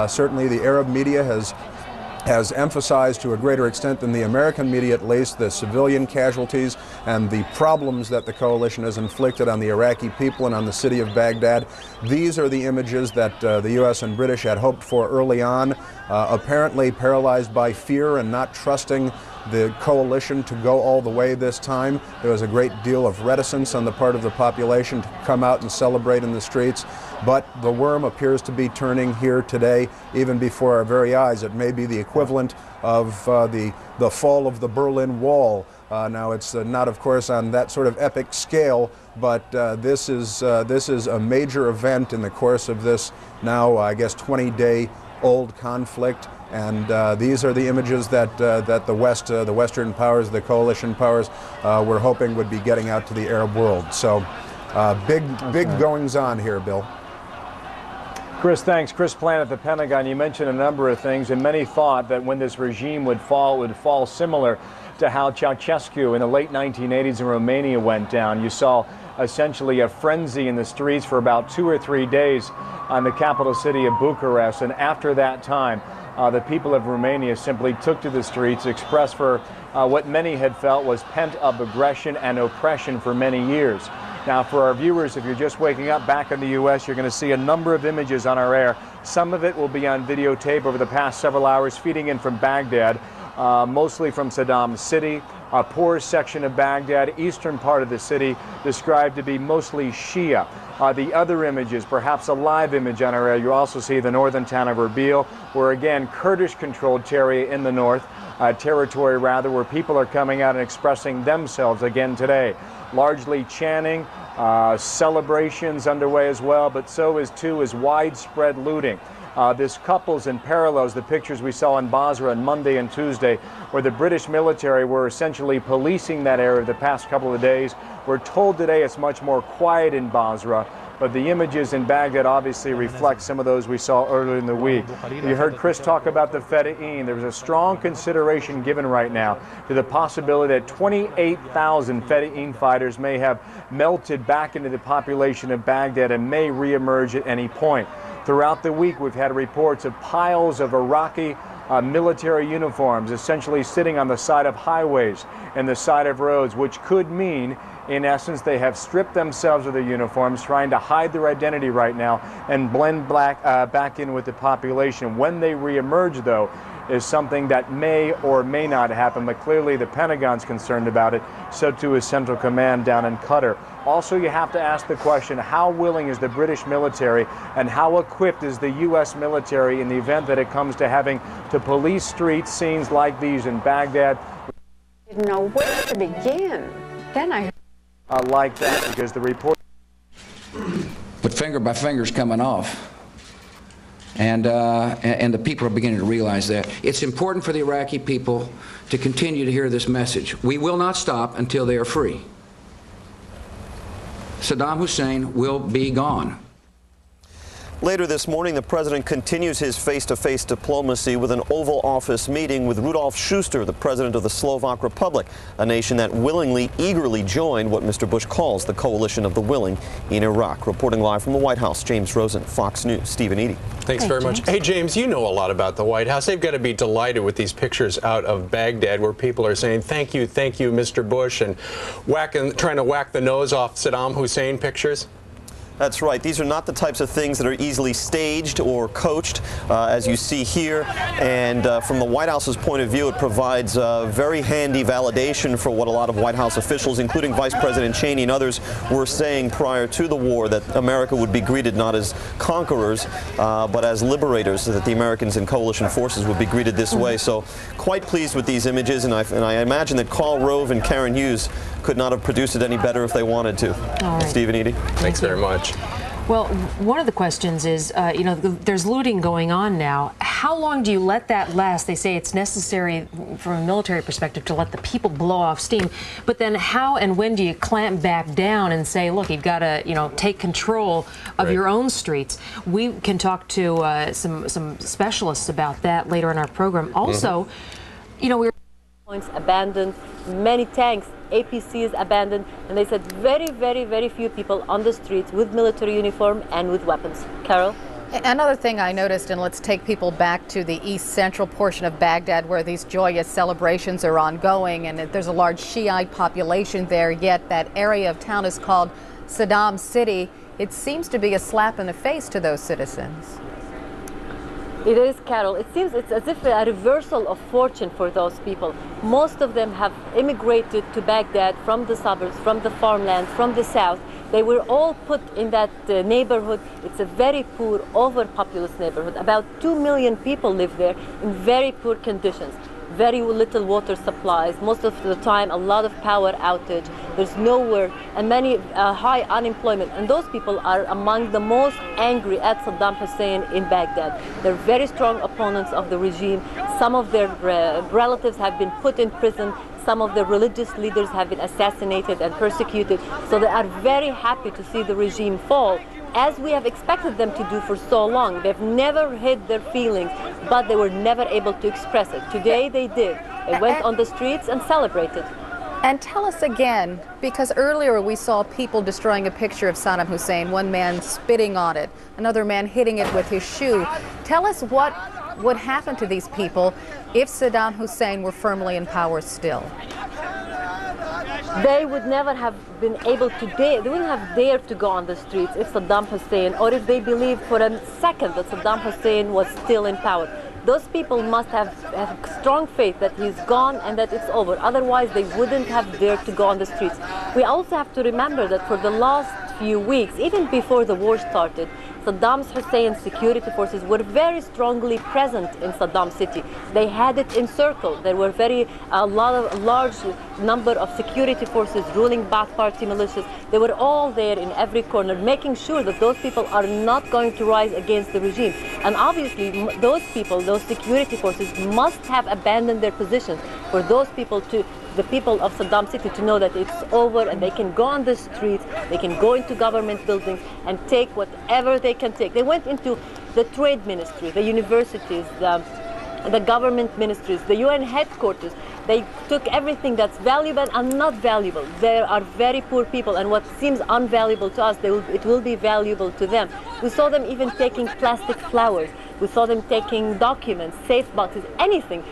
Certainly the Arab media has emphasized to a greater extent than the American media at least the civilian casualties and the problems that the coalition has inflicted on the Iraqi people and on the city of Baghdad. These are the images that the U.S. and British had hoped for early on, apparently paralyzed by fear and not trusting the coalition to go all the way this time. There was a great deal of reticence on the part of the population to come out and celebrate in the streets. But the worm appears to be turning here today, even before our very eyes. It may be the equivalent of the fall of the Berlin Wall. Now, it's not, of course, on that sort of epic scale, but this is a major event in the course of this now, I guess, 20-day-old conflict. And these are the images that the Western powers, the coalition powers, were hoping would be getting out to the Arab world. So big goings on here, Bill. Chris, thanks. Chris Plante at the Pentagon. You mentioned a number of things, and many thought that when this regime would fall similar to how Ceausescu in the late 1980s in Romania went down. You saw essentially a frenzy in the streets for about 2 or 3 days on the capital city of Bucharest, and after that time, the people of Romania simply took to the streets, expressed for what many had felt was pent-up aggression and oppression for many years. Now, for our viewers, if you're just waking up back in the U.S., you're going to see a number of images on our air. Some of it will be on videotape over the past several hours, feeding in from Baghdad, mostly from Saddam City, a poor section of Baghdad, eastern part of the city, described to be mostly Shia. The other images, perhaps a live image on our air, you also see the northern town of Erbil, where again, Kurdish-controlled territory in the north, territory rather, where people are coming out and expressing themselves again today. Largely chanting, celebrations underway as well, but so is widespread looting. This couples and parallels the pictures we saw in Basra on Monday and Tuesday, where the British military were essentially policing that area the past couple of days. We're told today it's much more quiet in Basra, but the images in Baghdad obviously reflect some of those we saw earlier in the week. You heard Chris talk about the Fedayeen. There's a strong consideration given right now to the possibility that 28,000 Fedayeen fighters may have melted back into the population of Baghdad and may reemerge at any point. Throughout the week, we've had reports of piles of Iraqi military uniforms essentially sitting on the side of highways and the side of roads, which could mean, in essence, they have stripped themselves of their uniforms, trying to hide their identity right now and blend back in with the population. When they reemerge, though, is something that may or may not happen, but clearly the Pentagon's concerned about it, so too is Central Command down in Qatar. Also, you have to ask the question, how willing is the British military and how equipped is the U.S. military in the event that it comes to having to police street scenes like these in Baghdad? I didn't know where to begin. Then I like that, because the report... But finger by finger's coming off. And the people are beginning to realize that. It's important for the Iraqi people to continue to hear this message. We will not stop until they are free. Saddam Hussein will be gone. Later this morning, the president continues his face-to-face diplomacy with an Oval Office meeting with Rudolf Schuster, the president of the Slovak Republic, a nation that willingly, eagerly joined what Mr. Bush calls the coalition of the willing in Iraq. Reporting live from the White House, James Rosen, Fox News. Stephen Eady. Thanks very much. Hey, James, you know a lot about the White House. They've got to be delighted with these pictures out of Baghdad where people are saying, thank you, Mr. Bush, and trying to whack the nose off Saddam Hussein pictures. That's right. These are not the types of things that are easily staged or coached, as you see here. And from the White House's point of view, it provides very handy validation for what a lot of White House officials, including Vice President Cheney and others, were saying prior to the war, that America would be greeted not as conquerors, but as liberators, so that the Americans and coalition forces would be greeted this way. So quite pleased with these images, and I imagine that Karl Rove and Karen Hughes could not have produced it any better if they wanted to. All right. Stephen Eady. Thanks very much. Well, one of the questions is, there's looting going on now. How long do you let that last? They say it's necessary from a military perspective to let the people blow off steam. But then how and when do you clamp back down and say, look, you've got to, take control of your own streets? We can talk to some specialists about that later in our program. Also, we're points abandoned, many tanks, APCs abandoned, and they said very, very, very few people on the streets with military uniform and with weapons. Carol? Another thing I noticed, and let's take people back to the east central portion of Baghdad where these joyous celebrations are ongoing, and there's a large Shiite population there, yet that area of town is called Saddam City. It seems to be a slap in the face to those citizens. It is, Carol. It seems it's as if a reversal of fortune for those people. Most of them have immigrated to Baghdad from the suburbs, from the farmland, from the south. They were all put in that neighborhood. It's a very poor, overpopulous neighborhood. About 2 million people live there in very poor conditions. Very little water supplies, most of the time a lot of power outage, there's no work, and many high unemployment. And those people are among the most angry at Saddam Hussein in Baghdad. They're very strong opponents of the regime. Some of their relatives have been put in prison. Some of the religious leaders have been assassinated and persecuted. So they are very happy to see the regime fall, as we have expected them to do for so long. They've never hid their feelings, but they were never able to express it. Today they did. They went on the streets and celebrated. And tell us again, because earlier we saw people destroying a picture of Saddam Hussein, one man spitting on it, another man hitting it with his shoe. Tell us what would happen to these people if Saddam Hussein were firmly in power still. They would never have been able to they wouldn't have dared to go on the streets if Saddam Hussein, or if they believed for a second that Saddam Hussein was still in power. Those people must have strong faith that he's gone and that it's over. Otherwise, they wouldn't have dared to go on the streets. We also have to remember that for the last few weeks, even before the war started, Saddam Hussein's security forces were very strongly present in Saddam City. They had it encircled. There were a large number of security forces, ruling Ba'ath Party militias. They were all there in every corner, making sure that those people are not going to rise against the regime. And obviously, those people, those security forces, must have abandoned their positions for those people the people of Saddam City to know that it's over and they can go on the streets, they can go into government buildings and take whatever they can take. They went into the trade ministry, the universities, the government ministries, the UN headquarters. They took everything that's valuable and not valuable. There are very poor people, and what seems unvaluable to us, it will be valuable to them. We saw them even taking plastic flowers. We saw them taking documents, safe boxes, anything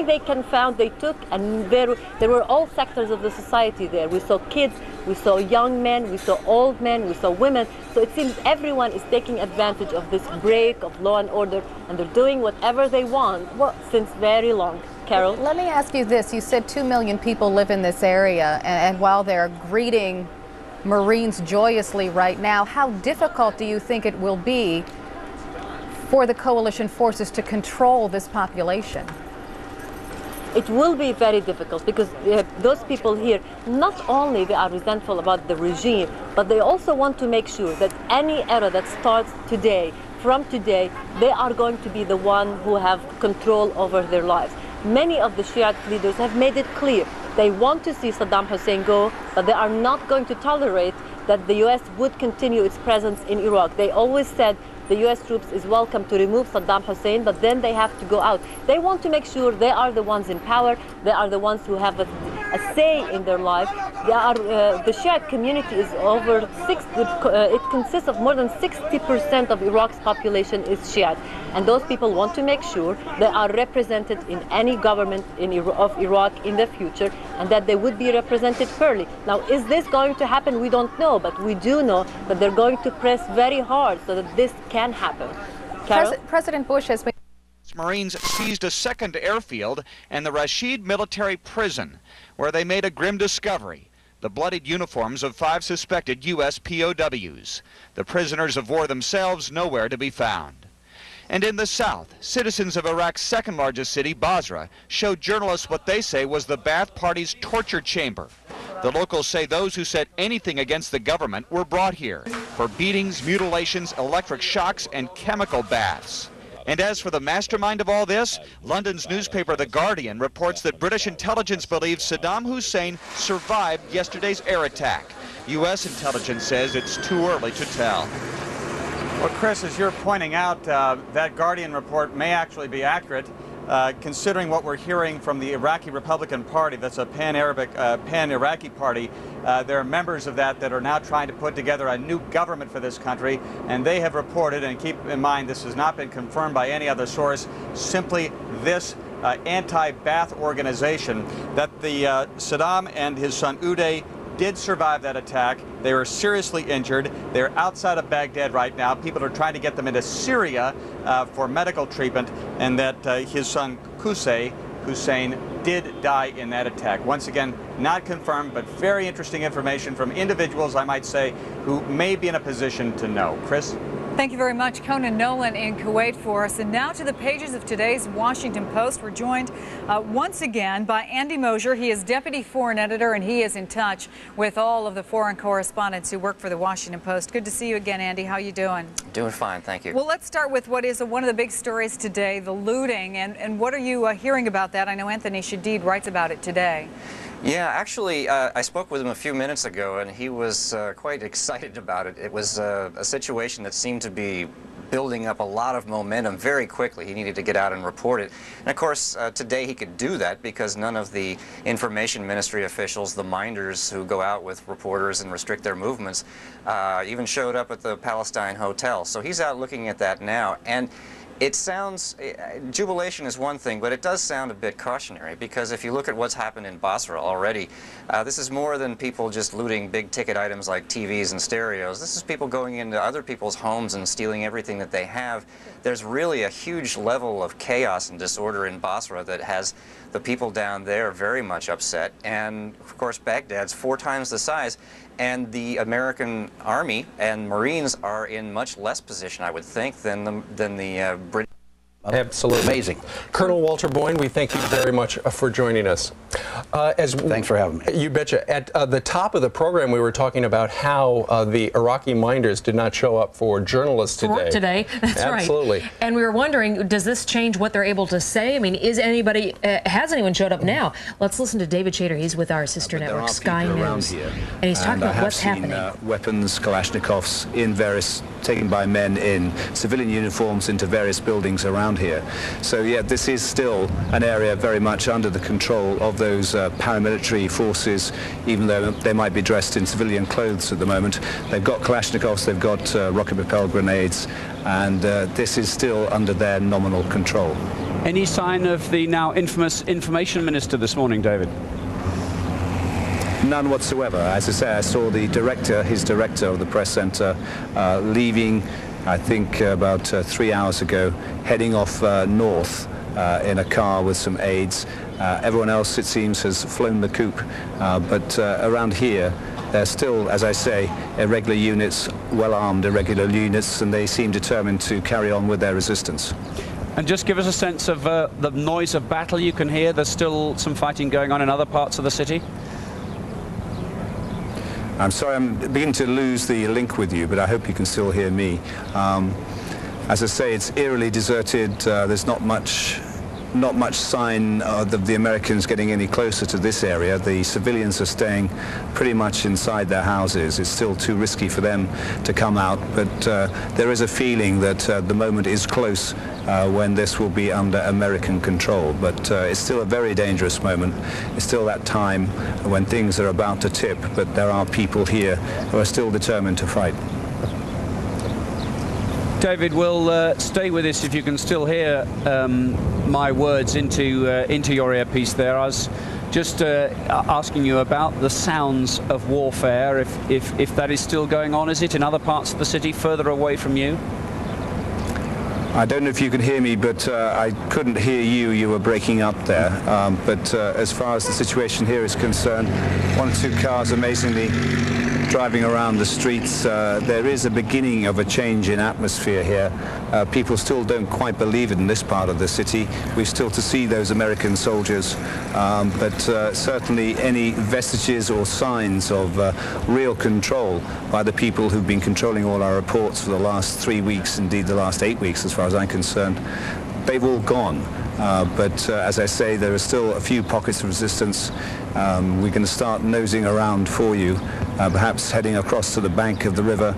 they can find, they took, and there were all sectors of the society there. We saw kids, we saw young men, we saw old men, we saw women. So it seems everyone is taking advantage of this break of law and order, and they're doing whatever they want since very long. Carol? Let me ask you this. You said 2 million people live in this area, and while they're greeting Marines joyously right now, how difficult do you think it will be for the coalition forces to control this population? It will be very difficult because those people here, not only they are resentful about the regime, but they also want to make sure that any era that starts today, from today, they are going to be the one who have control over their lives. Many of the Shiite leaders have made it clear they want to see Saddam Hussein go, but they are not going to tolerate that the U.S. would continue its presence in Iraq. They always said the U.S. troops is welcome to remove Saddam Hussein, but then they have to go out. They want to make sure they are the ones in power, they are the ones who have a say in their life. They are, the Shiite community is over it consists of more than 60% of Iraq's population is Shiite. And those people want to make sure they are represented in any government of Iraq in the future, and that they would be represented fairly. Now, is this going to happen? We don't know, but we do know that they're going to press very hard so that this can happen. President Bush has been... Marines seized a second airfield and the Rashid military prison, where they made a grim discovery: the bloodied uniforms of 5 suspected U.S. POWs. The prisoners of war themselves nowhere to be found. And in the south, citizens of Iraq's second largest city, Basra, showed journalists what they say was the Ba'ath Party's torture chamber. The locals say those who said anything against the government were brought here for beatings, mutilations, electric shocks, and chemical baths. And as for the mastermind of all this, London's newspaper The Guardian reports that British intelligence believes Saddam Hussein survived yesterday's air attack. U.S. intelligence says it's too early to tell. Well, Chris, as you're pointing out, that Guardian report may actually be accurate, considering what we're hearing from the Iraqi Republican Party. That's a pan-Arabic, pan-Iraqi party. There are members of that are now trying to put together a new government for this country, and they have reported, and keep in mind this has not been confirmed by any other source, simply this anti-Ba'ath organization, that the Saddam and his son Uday did survive that attack. They were seriously injured. They're outside of Baghdad right now. People are trying to get them into Syria for medical treatment, and that his son Qusay Hussein did die in that attack. Once again, not confirmed, but very interesting information from individuals, I might say, who may be in a position to know. Chris? Thank you very much, Conan Nolan in Kuwait for us. And now to the pages of today's Washington Post. We're joined once again by Andy Mosher. He is deputy foreign editor, and he is in touch with all of the foreign correspondents who work for the Washington Post. Good to see you again, Andy. How are you doing? Doing fine, thank you. Well, let's start with what is one of the big stories today, the looting. And what are you hearing about that? I know Anthony Shadid writes about it today. Yeah, actually, I spoke with him a few minutes ago, and he was quite excited about it. It was a situation that seemed to be building up a lot of momentum very quickly. He needed to get out and report it. And of course, today he could do that because none of the information ministry officials, the minders who go out with reporters and restrict their movements, even showed up at the Palestine Hotel. So he's out looking at that now. And it sounds, jubilation is one thing, but it does sound a bit cautionary, because if you look at what's happened in Basra already, this is more than people just looting big ticket items like TVs and stereos. This is people going into other people's homes and stealing everything that they have. There's really a huge level of chaos and disorder in Basra that has the people down there very much upset. And of course, Baghdad's 4 times the size. And the American Army and Marines are in much less position, I would think, than the British. Absolutely. Amazing. Colonel Walter Boyne, we thank you very much for joining us. Thanks for having me. You betcha. At the top of the program, we were talking about how the Iraqi minders did not show up for journalists today. That's Absolutely. right. And we were wondering, does this change what they're able to say? I mean, has anyone showed up now? Let's listen to David Shader. He's with our sister network, Sky News. And he's talking about what's happening. Weapons, Kalashnikovs, taken by men in civilian uniforms into various buildings around here. So yeah, this is still an area very much under the control of those paramilitary forces, even though they might be dressed in civilian clothes at the moment. They've got Kalashnikovs, they've got rocket-propelled grenades, and this is still under their nominal control. Any sign of the now infamous information minister this morning, David? None whatsoever. As I say, I saw the director, his director of the press center, leaving, I think, about 3 hours ago, heading off north in a car with some aides. Everyone else, it seems, has flown the coop. But around here, they're still, as I say, irregular units, well-armed irregular units, and they seem determined to carry on with their resistance. And just give us a sense of the noise of battle you can hear. There's still some fighting going on in other parts of the city? I'm sorry, I'm beginning to lose the link with you, but I hope you can still hear me. As I say, it's eerily deserted. There's not much not much sign of the Americans getting any closer to this area. The civilians are staying pretty much inside their houses. It's still too risky for them to come out, but there is a feeling that the moment is close when this will be under American control. But it's still a very dangerous moment. It's still that time when things are about to tip, but there are people here who are still determined to fight. David, we'll stay with this if you can still hear my words into your earpiece there. I was just asking you about the sounds of warfare, if that is still going on. Is it in other parts of the city further away from you? I don't know if you can hear me, but I couldn't hear you. You were breaking up there. But as far as the situation here is concerned, 1 or 2 cars amazingly driving around the streets. There is a beginning of a change in atmosphere here. People still don't quite believe it in this part of the city. We're still to see those American soldiers, but certainly any vestiges or signs of real control by the people who've been controlling all our reports for the last 3 weeks, indeed the last 8 weeks as far as I'm concerned, they've all gone. But as I say, there are still a few pockets of resistance. We're going to start nosing around for you, perhaps heading across to the bank of the river